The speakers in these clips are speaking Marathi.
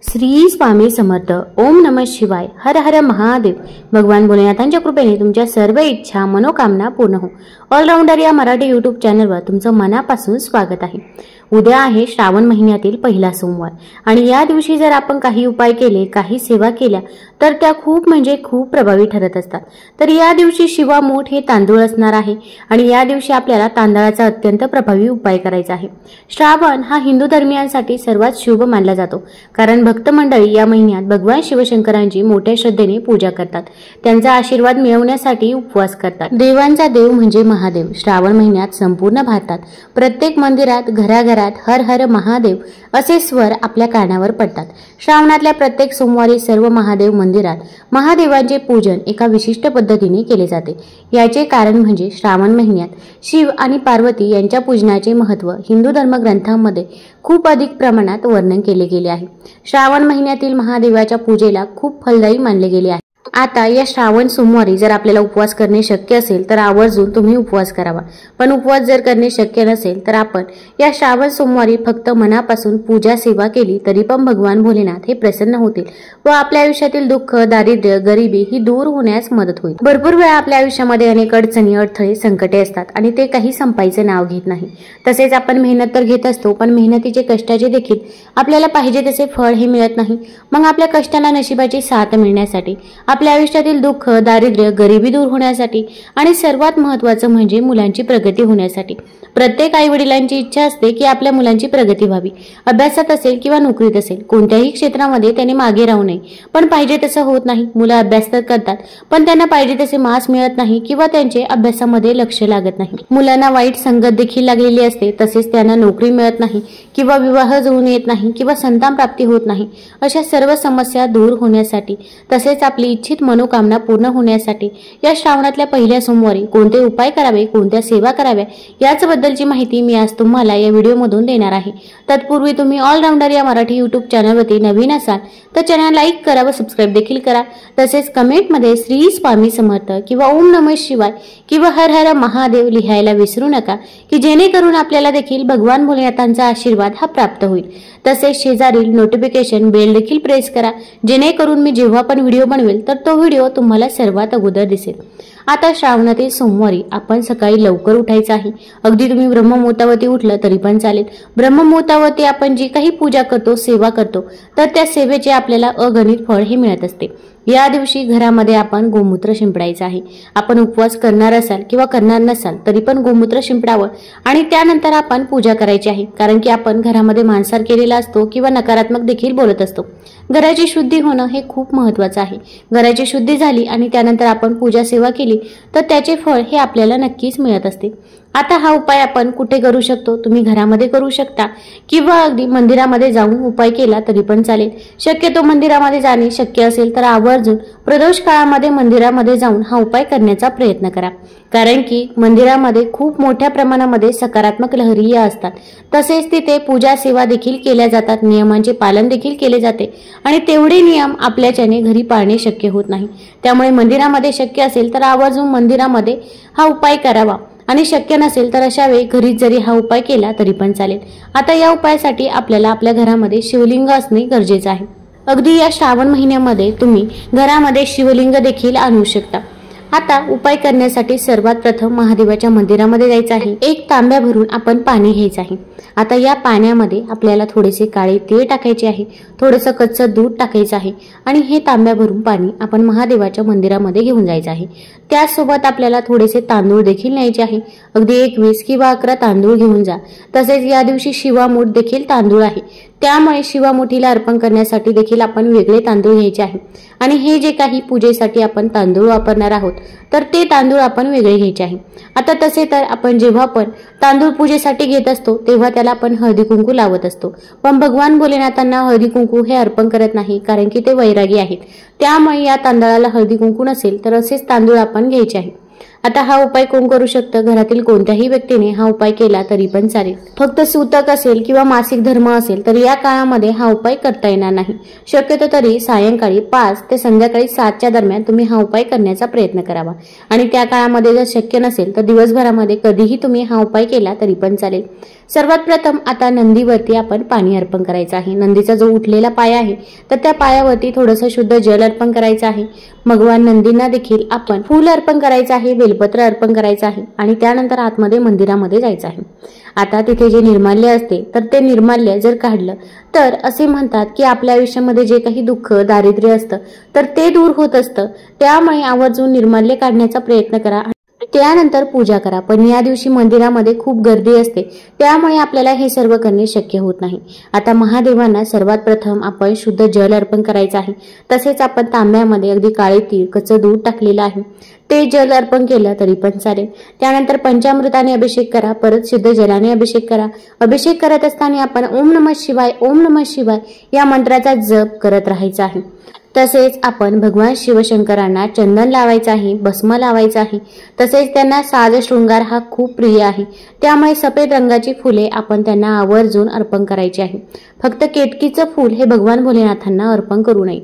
श्री स्वामी समर्थ. ओम नमः शिवाय. हर हर महादेव. भगवान भोलेनाथांच्या कृपेने तुमच्या सर्व इच्छा मनोकामना पूर्ण हो. ऑलराऊंडर या मराठी यूट्यूब चॅनलवर तुमचं मनापासून स्वागत आहे. उद्या आहे श्रावण महिन्यातील पहिला सोमवार आणि या दिवशी जर आपण काही उपाय केले, काही सेवा केल्या तर त्या खूप म्हणजे खूप प्रभावी ठरत असतात. तर या दिवशी शिवामूठ हे तांदूळ असणार आहे आणि या दिवशी आपल्याला तांदळाचा अत्यंत प्रभावी उपाय करायचा आहे. श्रावण हा हिंदू धर्मियांसाठी सर्वात शुभ मानला जातो कारण भक्त मंडळी या महिन्यात भगवान शिवशंकरांची मोठ्या श्रद्धेने पूजा करतात. त्यांचा आशीर्वाद मिळवण्यासाठी उपवास करतात. देवांचा देव म्हणजे महादेव. श्रावण महिन्यात संपूर्ण भारतात प्रत्येक मंदिरात घराघरात हर हर महादेव असे स्वर आपल्या कानावर पडतात. श्रावणातल्या प्रत्येक सोमवारी सर्व महादेव मंदिरात महादेवांचे पूजन एका विशिष्ट पद्धतीने केले जाते. याचे कारण म्हणजे श्रावण महिन्यात शिव आणि पार्वती यांच्या पूजनाचे महत्त्व हिंदू धर्मग्रंथांमध्ये खूप अधिक प्रमाणात वर्णन केले गेले आहे. श्रावण महिन्यातील महादेवाच्या पूजेला खूप फलदायी मानले गेले आहे. आता या श्रावण सोमवारी जर आपल्याला उपवास करणे शक्य असेल तर आवर्जून तुम्ही उपवास करावा. पण उपवास जर करणे शक्य नसेल तर आपण या श्रावण सोमवारी फक्त मनापासून पूजा सेवा केली तरी पण भगवान भोलेनाथ हे प्रसन्न होतील व आपल्या आयुष्यातील दुःख, दारिद्र्य, गरिबी ही दूर होण्यास मदत होईल. भरपूर वेळा आपल्या आयुष्यामध्ये अनेक अडचणी, अडथळे, संकटे असतात आणि ते काही संपायचे नाव घेत नाही. तसेच आपण मेहनत तर घेत असतो पण मेहनतीचे, कष्टाचे देखील आपल्याला पाहिजे तसे फळ हे मिळत नाही. मग आपल्या कष्टाला नशिबाची साथ मिळण्यासाठी, आपल्या आयुष्यातील दुःख, दारिद्र्य, गरिबी दूर होण्यासाठी आणि सर्वात महत्त्वाचं म्हणजे मुलांची प्रगती होण्यासाठी प्रत्येक आईवडिलांची इच्छा असते की आपल्या मुलांची प्रगती व्हावी. अभ्यासात असेल किंवा नोकरीत असेल, कोणत्याही क्षेत्रामध्ये त्याने मागे राहू नये. पण पाहिजे तसं होत नाही. मुलं अभ्यास तर करतात पण त्यांना पाहिजे तसे मार्क्स मिळत नाही किंवा त्यांचे अभ्यासामध्ये लक्ष लागत नाही. मुलांना वाईट संगत देखील लागलेली असते. तसेच त्यांना नोकरी मिळत नाही किंवा विवाह जुळून येत नाही किंवा संतान प्राप्ती होत नाही. अशा सर्व समस्या दूर होण्यासाठी तसेच आपली इच्छित मनोकामना पूर्ण होण्यासाठी या श्रावणातल्या पहिल्या सोमवारी कोणते उपाय करावे, कोणत्या सेवा कराव्या याबद्दलची माहिती मी आज तुम्हाला या व्हिडिओमधून देणार आहे. तत्पूर्वी तुम्ही ऑलराऊंडर या मराठी यूट्यूब चॅनलवरती नवीन असाल तर चॅनल लाईक करा व सबस्क्राईब देखील करा. तसेच कमेंटमध्ये श्री स्वामी समर्थ किंवा ओम नमः शिवाय किंवा हर हर महादेव लिहायला विसरू नका की जेणेकरून आपल्याला देखील भगवान भोलेनाथांचा आशीर्वाद हा प्राप्त होईल. तसेच शेजारील नोटिफिकेशन बेल देखील प्रेस करा जेणेकरून मी जेव्हा पण व्हिडिओ बनवेल तर तो व्हिडिओ तुम्हाला सर्वात अगोदर दिसेल. आता श्रावणातील सोमवारी आपण सकाळी लवकर उठायचं आहे. अगदी तुम्ही ब्रह्ममुहूर्तावरती उठलं तरी पण चालेल. ब्रह्ममुहूर्तावरती आपण जी काही पूजा करतो, सेवा करतो तर त्या सेवेचे आपल्याला अगणित फळ हे मिळत असते. या दिवशी घरामध्ये आपण गोमूत्र शिंपडायचं आहे. आपण उपवास करणार असाल किंवा करणार नसाल तरी पण गोमूत्र शिंपडावं आणि त्यानंतर आपण पूजा करायची आहे. कारण की आपण घरामध्ये मांसाहार केलेला असतो किंवा नकारात्मक देखील बोलत असतो. घराची शुद्धी होणं हे खूप महत्त्वाचं आहे. घराची शुद्धी झाली आणि त्यानंतर आपण पूजा सेवा केली तर त्याचे फळ हे आपल्याला नक्कीच मिळत असते. आता हा उपाय आपण कुठे करू शकतो? तुम्ही घरामध्ये करू शकता किंवा अगदी मंदिरामध्ये जाऊन उपाय केला तरी पण चालेल. शक्यतो मंदिरामध्ये जाणे शक्य असेल तर आवर्जून प्रदोष काळामध्ये मंदिरामध्ये जाऊन हा उपाय करण्याचा प्रयत्न करा. कारण की मंदिरामध्ये खूप मोठ्या प्रमाणामध्ये सकारात्मक लहरी या असतात. तसेच तिथे पूजा सेवा देखील केल्या जातात. नियमांचे पालन देखील केले जाते आणि तेवढे नियम आपल्याच्याने घरी पाळणे शक्य होत नाही. त्यामुळे मंदिरामध्ये शक्य असेल तर आवर्जून मंदिरामध्ये हा उपाय करावा आणि शक्य नसेल तर अशा वेळी घरीच जरी हा उपाय केला तरी पण चालेल. आता या उपायासाठी आपल्याला आपल्या घरामध्ये शिवलिंग असणे गरजेचे आहे. अगदी या श्रावण महिन्यामध्ये तुम्ही घरामध्ये शिवलिंग देखील आणू शकता. आता उपाय करण्यासाठी सर्वात प्रथम महादेवाच्या मंदिरामध्ये जायचं आहे. एक तांब्या भरून आपण पाणी घ्यायचं आहे. आता या पाण्यामध्ये आपल्याला थोडेसे काळे तीळ टाकायचे आहे, थोडंसं कच्चं दूध टाकायचं आहे आणि हे तांब्या भरून पाणी आपण महादेवाच्या मंदिरामध्ये घेऊन जायचं आहे. त्याचसोबत आपल्याला थोडेसे तांदूळ देखील न्यायचे आहे. अगदी 21 किंवा 11 तांदूळ घेऊन जा. तसेच या दिवशी शिवामूठ देखील तांदूळ आहे. त्यामुळे शिवामुठीला अर्पण करण्यासाठी देखील आपण वेगळे तांदूळ घ्यायचे आहे आणि हे जे काही पूजेसाठी आपण तांदूळ वापरणार आहोत तर ते तांदूळ आपण वेगळे घ्यायचे आहे. आता तसे तर आपण जेव्हा पण तांदूळ पूजेसाठी घेत असतो तेव्हा त्याला आपण हळदी कुंकू लावत असतो. पण भगवान भोलेनाथांना हळदी कुंकू हे अर्पण करत नाही कारण की ते वैरागी आहेत. त्यामुळे या तांदळाला हळदी कुंकू नसेल तर असेच तांदूळ आपण घ्यायचे आहे. आता हा उपाय कोण करू शकतं? घरातील कोणत्याही व्यक्तीने हा उपाय केला तरी पण चालेल. फक्त सूतक असेल किंवा मासिक धर्म असेल तर या काळामध्ये हा उपाय करता येणार नाही. शक्यतो तरी सायंकाळी 5 ते संध्याकाळी 7च्या दरम्यान तुम्ही हा उपाय करण्याचा प्रयत्न करावा. आणि त्या काळामध्ये जर शक्य नसेल तर दिवसभरामध्ये कधीही तुम्ही हा उपाय केला तरी पण चालेल. सर्वात प्रथम आता नंदीवरती आपण पाणी अर्पण करायचं आहे. नंदीचा जो उठलेला पाय आहे तर त्या पायावरती थोडंसं शुद्ध जल अर्पण करायचं आहे. भगवान नंदींना देखील आपण फूल अर्पण करायचं आहे, बेलपत्र अर्पण करायचं आहे आणि त्यानंतर आतमध्ये मंदिरामध्ये जायचं आहे. आता तिथे जे निर्माल्य असते तर ते निर्माल्य जर काढलं तर असे म्हणतात की आपल्या आयुष्यामध्ये जे काही दुःख, दारिद्र्य असतं तर ते दूर होत असतं. त्यामुळे आवर्जून निर्माल्य काढण्याचा प्रयत्न करा. त्यानंतर पूजा करा. पण या दिवशी मंदिरामध्ये खूप गर्दी असते त्यामुळे आपल्याला हे सर्व करणे शक्य होत नाही. आता महादेवांना सर्वात प्रथम आपण शुद्ध जल अर्पण करायचं आहे. तसेच आपण तांब्यामध्ये अगदी काळे तीळ, कच्चं दूध टाकलेलं आहे ते जल अर्पण केलं तरी पण चालेल. त्यानंतर पंचामृताने अभिषेक करा, परत शुद्ध जलाने अभिषेक करा. अभिषेक करत असताना आपण ओम नमः शिवाय, ओम नमः शिवाय या मंत्राचा जप करत राहायचा आहे. तसेच आपण भगवान शिवशंकरांना चंदन लावायचं आहे, भस्म लावायचं आहे. तसेच त्यांना साज शृंगार हा खूप प्रिय आहे त्यामुळे सफेद रंगाची फुले आपण त्यांना आवर्जून अर्पण करायची आहे. फक्त केतकीचं फूल हे भगवान भोलेनाथांना अर्पण करू नये.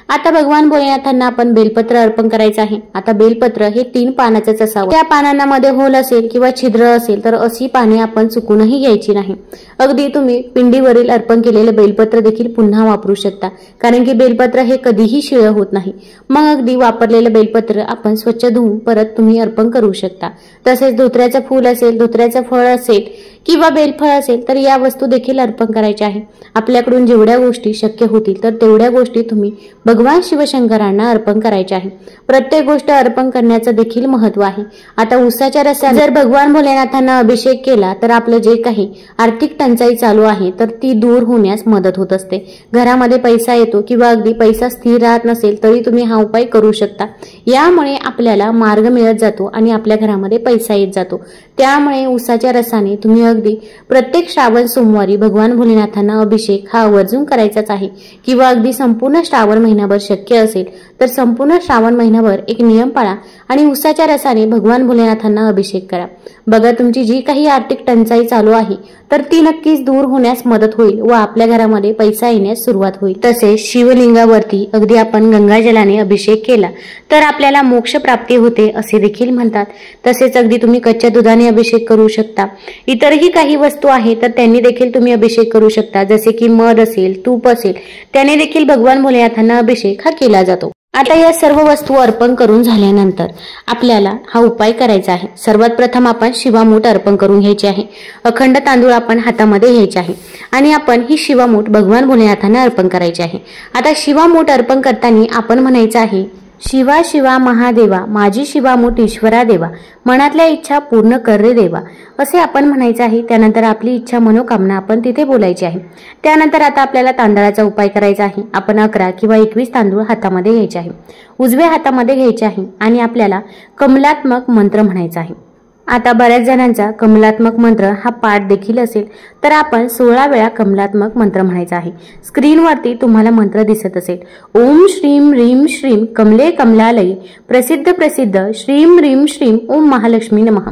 आता भगवान भोलेनाथांना आपण बेलपत्र अर्पण करायचं आहे. आता बेलपत्र हे 3 पानाचंच असावं. त्या पानांमध्ये होल असेल किंवा छिद्र असेल तर अशी पाने आपण चुकूनही घ्यायची नाही. अगदी तुम्ही पिंडीवरील अर्पण केलेलं बेलपत्र देखील पुन्हा वापरू शकता कारण की बेलपत्र हे कधीही शिळं होत नाही. मग अगदी वापरलेलं बेलपत्र आपण स्वच्छ धुवून परत तुम्ही अर्पण करू शकता. तसेच धोत्र्याचं फूल असेल, धोत्र्याचं फळ असेल किंवा बेलफळ असेल तर या वस्तू देखील अर्पण करायच्या आहे. आपल्याकडून जेवढ्या गोष्टी शक्य होतील तर तेवढ्या गोष्टी तुम्ही भगवान शिवशंकरांना अर्पण करायच्या आहे. प्रत्येक गोष्ट अर्पण करण्याचं देखील महत्व आहे. आता उसाच्या रसाने जर भगवान भोलेनाथांना अभिषेक केला तर आपलं जे काही आर्थिक टंचाई चालू आहे तर ती दूर होण्यास मदत होत असते. घरामध्ये पैसा येतो किंवा अगदी पैसा स्थिर राहत नसेल तरी तुम्ही हा उपाय करू शकता. यामुळे आपल्याला मार्ग मिळत जातो आणि आपल्या घरामध्ये पैसा येत जातो. त्यामुळे उसाच्या रसाने तुम्ही अगदी प्रत्येक श्रावण सोमवारी भगवान भोलेनाथांना अभिषेक हा आवर्जून करायचाच आहे. किंवा अगदी संपूर्ण श्रावण महिनाभर शक्य असेल तर संपूर्ण श्रावण महिनाभर एक नियम पाळा आणि उसाच्या रसाने भगवान भोलेनाथांना अभिषेक करा. बघा तुमची जी काही आर्थिक टंचाई चालू आहे तर ती नक्कीच दूर होण्यास मदत होईल व आपल्या घरामध्ये पैसा येण्यास सुरुवात होईल. तसेच शिवलिंगावरती अगदी आपण गंगाजलाने अभिषेक केला तर आपल्याला मोक्ष प्राप्ती होते असे देखील म्हणतात. तसेच अगदी तुम्ही कच्च्या दुधाने अभिषेक करू शकता. इतरही काही वस्तू आहेत तर त्यांनी देखील तुम्ही अभिषेक करू शकता. जसे की मध असेल, तूप असेल त्याने देखील भगवान भोलेनाथांना अभिषेक हा केला जातो. आता या सर्व वस्तू अर्पण करून झाल्यानंतर आपल्याला हा उपाय करायचा आहे. सर्वात प्रथम आपण शिवामूठ अर्पण करून घ्यायची आहे. अखंड तांदूळ आपण हातामध्ये घ्यायचे आहे आणि आपण ही शिवामूठ भगवान भोलेनाथांना अर्पण करायची आहे. आता शिवामूठ अर्पण करताना आपण म्हणायचं आहे, शिवा शिवा महादेवा, माझी शिवामूठ ईश्वरा देवा, मनातल्या इच्छा पूर्ण कर रे देवा, असे आपण म्हणायचं आहे. त्यानंतर आपली इच्छा मनोकामना आपण तिथे बोलायची आहे. त्यानंतर आता आपल्याला तांदळाचा उपाय करायचा आहे. आपण 11 किंवा 21 तांदूळ हातामध्ये घ्यायचे आहे, उजव्या हातामध्ये घ्यायचे आहे आणि आपल्याला कमलात्मक मंत्र म्हणायचा आहे. आता बऱ्याच जणांचा कमलात्मक मंत्र हा पाठ देखील असेल तर आपण 16 वेळा कमलात्मक मंत्र म्हणायचा आहे. स्क्रीनवरती तुम्हाला मंत्र दिसत असेल, ओम श्रीम रीम श्रीम कमले कमलालये प्रसिद्ध प्रसिद्ध श्रीम रीम श्रीम ओम महालक्ष्मी नमः.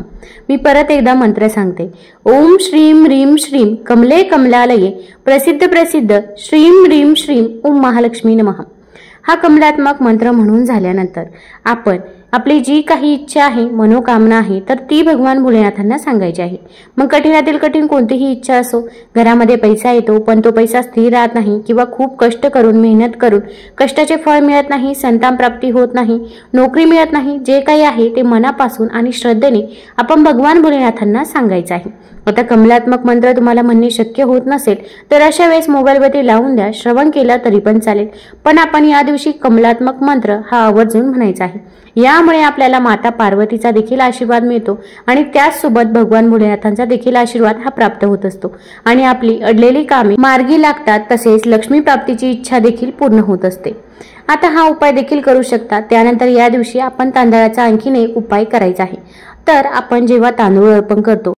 मी परत एकदा मंत्र सांगते, ओम श्रीम रीम श्रीम कमले कमलालये प्रसिद्ध प्रसिद्ध श्रीम रीम श्रीम ओम महालक्ष्मी नमः. हा कमलात्मक मंत्र म्हणून झाल्यानंतर आपण आपली जी काही इच्छा आहे, मनोकामना आहे तर ती भगवान भोलेनाथांना सांगायची आहे. मग कठीणातील कठीण कोणतीही इच्छा असो, घरामध्ये पैसा येतो पण तो पैसा स्थिर राहत नाही किंवा खूप कष्ट करून मेहनत करून कष्टाचे फळ मिळत नाही, संतान प्राप्ती होत नाही, नोकरी मिळत नाही, जे काही आहे ते मनापासून आणि श्रद्धेने आपण भगवान भोलेनाथांना सांगायचं आहे. आता कमलात्मक मंत्र तुम्हाला म्हणणे शक्य होत नसेल तर अशा वेळेस मोबाईलवरती लावून द्या, श्रवण केला तरी पण चालेल. पण आपण या दिवशी कमलात्मक मंत्र हा आवर्जून म्हणायचा आहे. यामुळे आपल्याला माता पार्वतीचा देखील आशीर्वाद मिळतो आणि त्याचसोबत भगवान भोलेनाथांचा देखील आशीर्वाद हा प्राप्त होत असतो आणि आपली अडलेली कामे मार्गी लागतात. तसेच लक्ष्मी प्राप्तीची इच्छा देखील पूर्ण होत असते. आता हा उपाय देखील करू शकता. त्यानंतर या दिवशी आपण तांदळाचा आणखीन एक उपाय करायचा आहे. तर आपण जेव्हा तांदूळ अर्पण करतो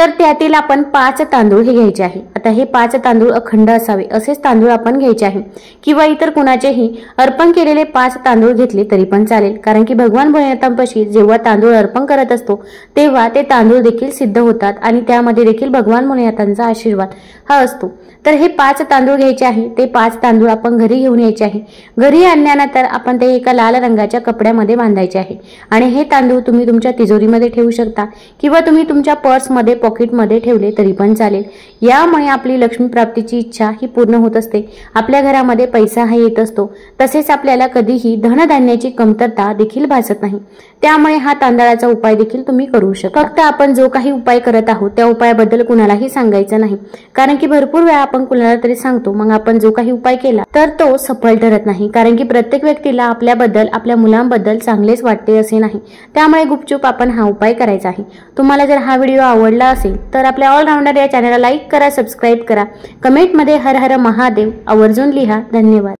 तर त्यातील आपण 5 तांदूळ हे घ्यायचे आहे। आता हे 5 तांदूळ अखंड असावे असेच तांदूळ आपण घ्यायचे आहे, किंवा इतर कुणाचेही अर्पण केलेले 5 तांदूळ घेतले तरी पण चालेल, कारण की भगवान भोलेनाथांपाशी जेव्हा तांदूळ अर्पण करत असतो तेव्हा ते तांदूळ देखील सिद्ध होतात आणि त्यामध्ये देखील भगवान भोलेनाथांचा आशीर्वाद हा असतो। तर हे 5 तांदूळ घ्यायचे आहे, ते 5 तांदूळ आपण घरी घेऊन यायचे आहे। घरी आणल्यानंतर आपण ते एका लाल रंगाच्या कपड्यामध्ये बांधायचे आहे आणि हे तांदूळ तुम्ही तुमच्या तिजोरीमध्ये ठेवू शकता, किंवा तुम्ही तुमच्या पर्समध्ये पॉकेटमध्ये ठेवले तरी पण चालेल। यामुळे आपली लक्ष्मी प्राप्तीची इच्छा ही पूर्ण होत असते, आपल्या घरामध्ये पैसा हा येत असतो, तसेच आपल्याला कधीही धनधान्याची कमतरता देखील भासत नाही। त्यामुळे हा तांदळाचा उपाय देखील तुम्ही करू शकता। फक्त आपण जो काही उपाय करत आहोत त्या उपायाबद्दल कुणालाही सांगायचं नाही, कारण की भरपूर वेळा आपण कुणाला तरी सांगतो, मग आपण जो काही उपाय केला तर तो सफल ठरत नाही, कारण की प्रत्येक व्यक्तीला आपल्याबद्दल आपल्या मुलांबद्दल चांगलेच वाटते असे नाही। त्यामुळे गुपचूप आपण हा उपाय करायचा आहे। तुम्हाला जर हा व्हिडिओ आवडला असेल तर आपल्या ऑलराऊंडर या चॅनलला लाईक करा, सबस्क्राईब करा, कमेंटमध्ये हर हर महादेव आवर्जून लिहा। धन्यवाद।